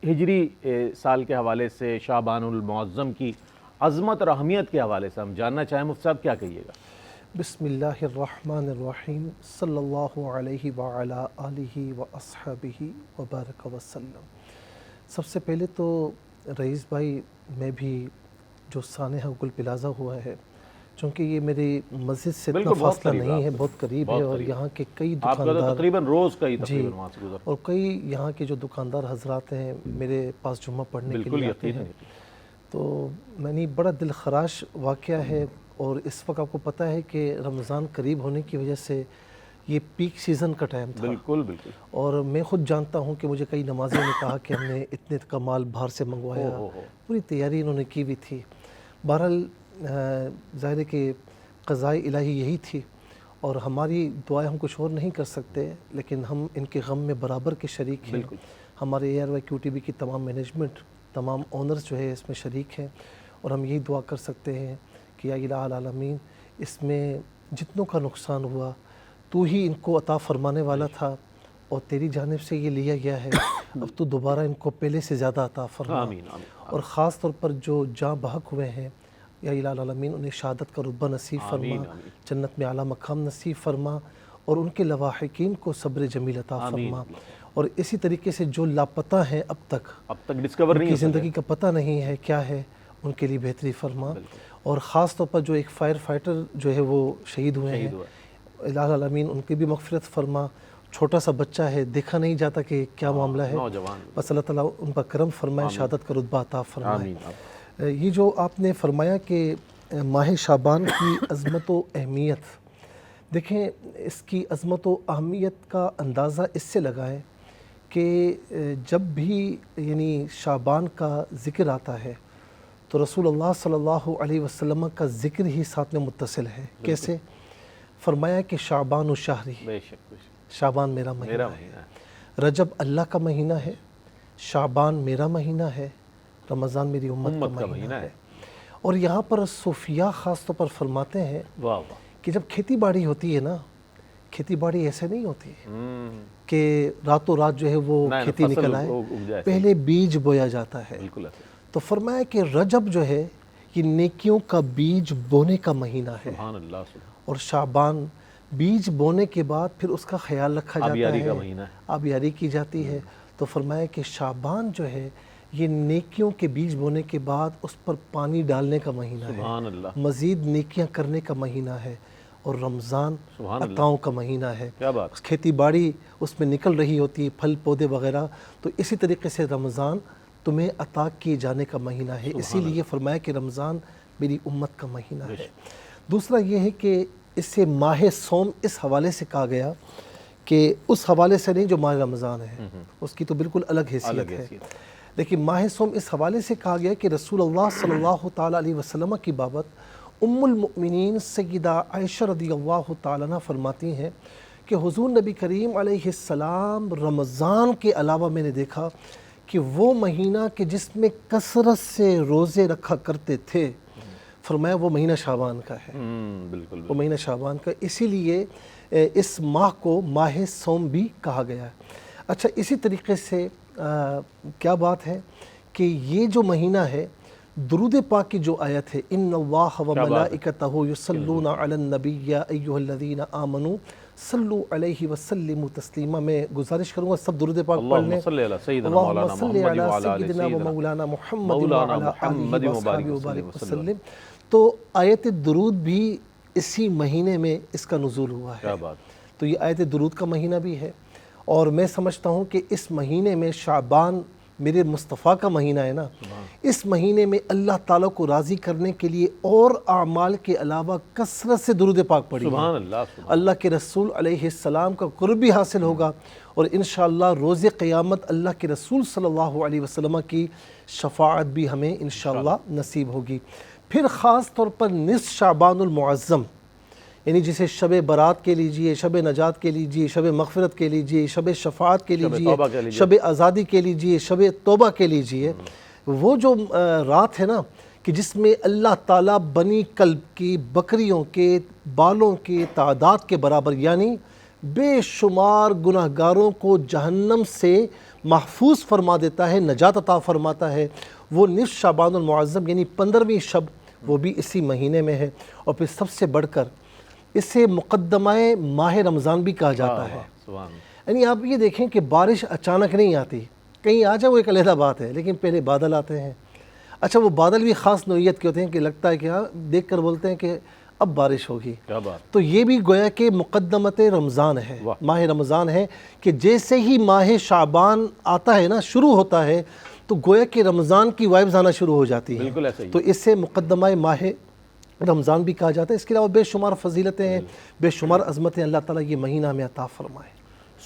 ہجری سال کے حوالے سے شعبان المعظم کی عظمت اور اہمیت کے حوالے سے ہم جاننا چاہیں، مفتی صاحب کیا کہیے گا؟ بسم اللہ الرحمن الرحیم، صلی اللہ علیہ وعلی آلہ واصحابہ وبارک وسلم۔ سب سے پہلے تو رئیس بھائی، میں بھی جو سانحہ گل پلازہ ہوا ہے، چونکہ یہ میری مسجد سے اتنا فاصلہ نہیں ہے، بہت قریب ہے، اور یہاں کے کئی دکاندار، آپ تقریباً روز کا ہی تقریباً وہاں سے گزرتے ہیں، اور کئی یہاں کے جو دکاندار حضرات ہیں میرے پاس جمعہ پڑھنے کے لیے آتے ہیں، تو میں نے بڑا دل خراش واقعہ ہے۔ اور اس وقت آپ کو پتہ ہے کہ رمضان قریب ہونے کی وجہ سے یہ پیک سیزن کا ٹائم تھا، بالکل بالکل، اور میں خود جانتا ہوں کہ مجھے کئی نمازیوں نے کہا کہ ہم نے اتنے کا مال باہر سے منگوایا، پوری تیاری انہوں نے کی ہوئی تھی۔ بہرحال ظاہر ہے کہ قضائے الہی یہی تھی، اور ہماری دعائیں ہم کچھ اور نہیں کر سکتے، لیکن ہم ان کے غم میں برابر کے شریک ہیں۔ ہمارے ARY-QTV کی تمام مینجمنٹ، تمام اونرز جو ہے اس میں شریک ہیں، اور ہم یہی دعا کر سکتے ہیں کہ یا الہ العالمین، اس میں جتنوں کا نقصان ہوا تو ہی ان کو عطا فرمانے والا تھا، اور تیری جانب سے یہ لیا گیا ہے، اب تو دوبارہ ان کو پہلے سے زیادہ عطا فرما، اور خاص طور پر جو جاں بحق ہوئے ہیں، یا الہ العالمین انہیں شہادت کا رتبہ نصیب فرما، جنت میں اعلیٰ مقام نصیب فرما، اور ان کے لواحقین کو صبر جمیل عطا فرما، اور اسی طریقے سے جو لاپتہ ہیں اب تک ڈسکور ان نہیں کی زندگی کا پتہ نہیں ہے کیا ہے، ان کے لیے بہتری فرما، اور خاص طور پر جو ایک فائر فائٹر جو ہے وہ شہید ہوئے ہیں، الہ العالمین ان کی بھی مغفرت فرما۔ چھوٹا سا بچہ ہے، دیکھا نہیں جاتا کہ کیا معاملہ ہے، بس اللہ تعالیٰ ان پر کرم فرمائے، شہادت کا رتبہ عطا فرمائے۔ یہ جو آپ نے فرمایا کہ ماہ شعبان کی عظمت و اہمیت، دیکھیں اس کی عظمت و اہمیت کا اندازہ اس سے لگائیں کہ جب بھی یعنی شعبان کا ذکر آتا ہے تو رسول اللہ صلی اللہ علیہ وسلم کا ذکر ہی ساتھ میں متصل ہے۔ کیسے؟ فرمایا کہ شعبان و شہری، شعبان میرا مہینہ ہے، رجب اللہ کا مہینہ ہے، شعبان میرا مہینہ ہے، رمضان میری امت کا مہینہ ہے۔ اور یہاں پر صوفیاء خاص طور پر فرماتے ہیں کہ جب کھیتی باڑی ہوتی ہے نا، کھیتی باڑی ایسے نہیں ہوتی کہ راتوں رات جو ہے وہ کھیتی نکل آئے، پہلے بیج بویا جاتا ہے۔ تو فرمایا کہ رجب جو ہے یہ نیکیوں کا بیج بونے کا مہینہ ہے، اور شعبان بیج بونے کے بعد پھر اس کا خیال رکھا جاتا ہے، آبیاری کی جاتی ہے۔ تو فرمایا کہ شعبان جو ہے یہ نیکیوں کے بیج بونے کے بعد اس پر پانی ڈالنے کا مہینہ ہے، مزید نیکیاں کرنے کا مہینہ ہے، اور رمضان عطاؤں کا مہینہ ہے، کھیتی باڑی اس میں نکل رہی ہوتی ہے، پھل پودے وغیرہ۔ تو اسی طریقے سے رمضان تمہیں عطا کیے جانے کا مہینہ ہے، اسی لیے فرمایا کہ رمضان میری امت کا مہینہ ہے۔ دوسرا یہ ہے کہ اس سے ماہ صوم اس حوالے سے کہا گیا کہ اس حوالے سے نہیں جو ماہ رمضان ہے، اس کی تو بالکل الگ حیثیت ہے، لیکن ماہ صوم اس حوالے سے کہا گیا کہ رسول اللہ صلی اللہ تعالیٰ علیہ وسلم کی بابت ام المؤمنین سیدہ عائشہ رضی اللہ تعالیٰ عنہ فرماتی ہیں کہ حضور نبی کریم علیہ السلام رمضان کے علاوہ میں نے دیکھا کہ وہ مہینہ کہ جس میں کثرت سے روزے رکھا کرتے تھے، فرمایا وہ مہینہ شعبان کا ہے، وہ مہینہ شعبان کا، اسی لیے اس ماہ کو ماہ صوم بھی کہا گیا ہے۔ اچھا، اسی طریقے سے کیا بات ہے کہ یہ جو مہینہ ہے، درود پاک کی جو آیت ہے، ان اللہ و ملائکتہ یصلون علی النبی یا ایھا الذین آمنوا صلو علیہ وسلم تسلیما۔ میں گزارش کروں گا سب درود پاک پڑھ لیں، اللہم صلی علی سیدنا و مولانا محمد وعلی آلہ وصحبہ وبارک وسلم۔ تو آیت درود بھی اسی مہینے میں اس کا نزول ہوا ہے، تو یہ آیت درود کا مہینہ بھی ہے، اور میں سمجھتا ہوں کہ اس مہینے میں شعبان میرے مصطفیٰ کا مہینہ ہے نا، اس مہینے میں اللہ تعالیٰ کو راضی کرنے کے لیے اور اعمال کے علاوہ کثرت سے درود پاک پڑھی ہے، اللہ کے رسول علیہ السلام کا قرب بھی حاصل ہوگا، اور انشاءاللہ روز قیامت اللہ کے رسول صلی اللہ علیہ وسلم کی شفاعت بھی ہمیں انشاءاللہ نصیب ہوگی۔ پھر خاص طور پر نصف شعبان المعظم، یعنی جسے شب برات کے لیجئے، شب نجات کے لیجئے، شب مغفرت کے لیجئے، شب شفاعت کے لیجئے، شب آزادی کے لیجئے، شب توبہ کے لیجئے، وہ جو رات ہے نا کہ جس میں اللہ تعالیٰ بنی کلب کی بکریوں کے بالوں کے تعداد کے برابر، یعنی بے شمار گناہگاروں کو جہنم سے محفوظ فرما دیتا ہے، نجات عطا فرماتا ہے، وہ نصف شعبان المعظم یعنی 15ویں شب وہ بھی اسی مہینے میں ہے، اور پھر سب سے بڑھ کر اسے مقدمہ ماہ رمضان بھی کہا جاتا ہے۔ یعنی آپ یہ دیکھیں کہ بارش اچانک نہیں آتی، کہیں آ جائے وہ ایک علیحدہ بات ہے، لیکن پہلے بادل آتے ہیں۔ اچھا وہ بادل بھی خاص نوعیت کے ہوتے ہیں کہ لگتا ہے کہ ہاں دیکھ کر بولتے ہیں کہ اب بارش ہوگی، کیا بات، تو یہ بھی گویا کہ مقدمت رمضان ہے، ماہ رمضان ہے، کہ جیسے ہی ماہ شعبان آتا ہے نا، شروع ہوتا ہے، تو گویا کہ رمضان کی وائبز آنا شروع ہو جاتی ہیں، بالکل ایسا ہی، تو اس سے مقدمہ ماہ رمضان بھی کہا جاتا ہے۔ اس کے علاوہ بے شمار فضیلتیں ہیں، بے شمار عظمتیں اللہ تعالیٰ یہ مہینہ ہمیں عطا فرمائے۔